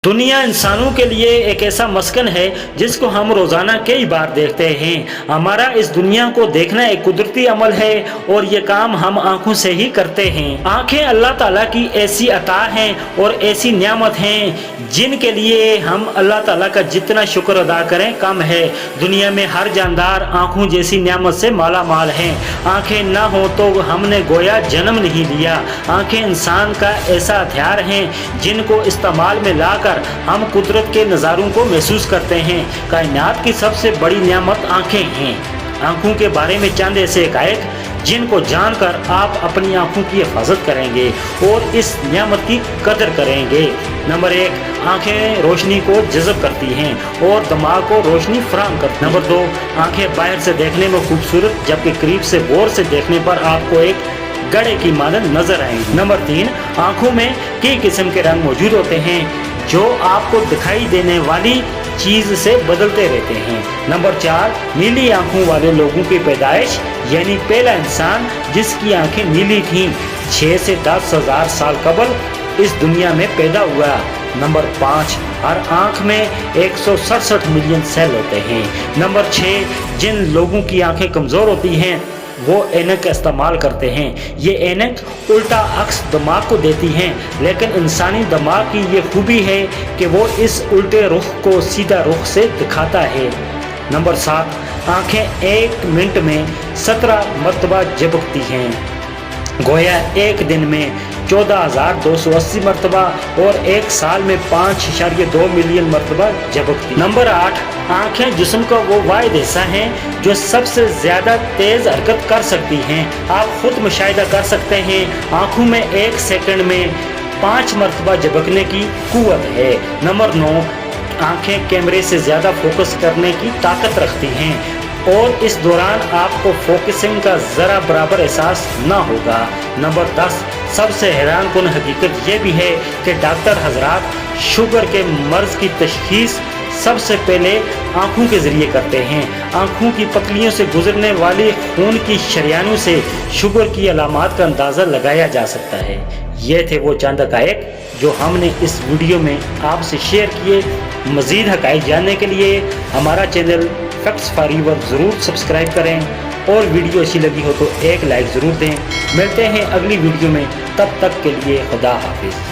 दुनिया इंसानों के लिए एक ऐसा मस्कन है जिसको हम रोज़ाना कई बार देखते हैं। हमारा इस दुनिया को देखना एक कुदरती अमल है और ये काम हम आंखों से ही करते हैं। आंखें अल्लाह ताला की ऐसी अता हैं और ऐसी नियामत हैं जिनके लिए हम अल्लाह ताला का जितना शुक्र अदा करें कम है। दुनिया में हर जानदार आंखों जैसी नियामत से माला माल हैं। आंखें ना हो तो हमने गोया जन्म नहीं लिया। आंखें इंसान का ऐसा हथियार हैं जिनको इस्तेमाल में लाकर हम कुदरत के नज़ारों को महसूस करते हैं। कायनात की सबसे बड़ी नियामत आंखें हैं। आंखों के बारे में चंद ऐसे हक़ाइक़ जिनको जानकर आप अपनी आंखों की हिफाजत करेंगे और इस नियामत की कदर करेंगे। नंबर 1, आंखें रोशनी को जज़ब करती हैं और दिमाग को रोशनी फराहम करती हैं। नंबर 2, आंखें बाहर से देखने में खूबसूरत जबकि करीब से गौर से देखने पर आपको एक गड़े की मानद नजर आएंगी। नंबर 3, आंखों में कई किस्म के रंग मौजूद होते हैं जो आपको दिखाई देने वाली चीज से बदलते रहते हैं। नंबर 4, नीली आंखों वाले लोगों की पैदाइश यानी पहला इंसान जिसकी आंखें नीली थीं 6 से 10 हजार साल कबल इस दुनिया में पैदा हुआ। नंबर 5, हर आंख में 167 मिलियन सेल होते हैं। नंबर 6, जिन लोगों की आंखें कमजोर होती हैं वो ऐनक का इस्तेमाल करते हैं। ये ऐनक उल्टा अक्स दिमाग को देती हैं, लेकिन इंसानी दिमाग की ये खूबी है कि वो इस उल्टे रुख को सीधा रुख से दिखाता है। नंबर 7, आंखें 1 मिनट में 17 मरतबा झपकती हैं, गोया एक दिन में 14,280 मरतबा और एक साल में 5.2 मिलियन मरतबा झपकती। नंबर 8, आंखें जिस्म का वो वाहिद हिस्सा है जो सबसे ज़्यादा तेज़ हरकत कर सकती हैं। आप खुद मुशाहिदा कर सकते हैं, आंखों में 1 सेकंड में 5 मरतबा झपकने की कुव्वत है। नंबर 9, आंखें कैमरे से ज़्यादा फोकस करने की ताकत रखती हैं और इस दौरान आपको फोकसिंग का ज़रा बराबर एहसास ना होगा। नंबर 10, सबसे हैरान कुन हकीकत यह भी है कि डॉक्टर हजरात शुगर के मर्ज़ की तशखीस सबसे पहले आँखों के ज़रिए करते हैं। आँखों की पतलियों से गुजरने वाली खून की शरियानों से शुगर की अलामात का अंदाज़ा लगाया जा सकता है। ये थे वो चंद हक़ाइक़ जो हमने इस वीडियो में आपसे शेयर किए। मज़ीद हक़ाइक़ जानने के लिए हमारा चैनल फैक्ट्स फॉर यू ज़रूर सब्सक्राइब करें और वीडियो अच्छी लगी हो तो एक लाइक ज़रूर दें। मिलते हैं अगली वीडियो में, तब तक के लिए खुदा हाफिज़।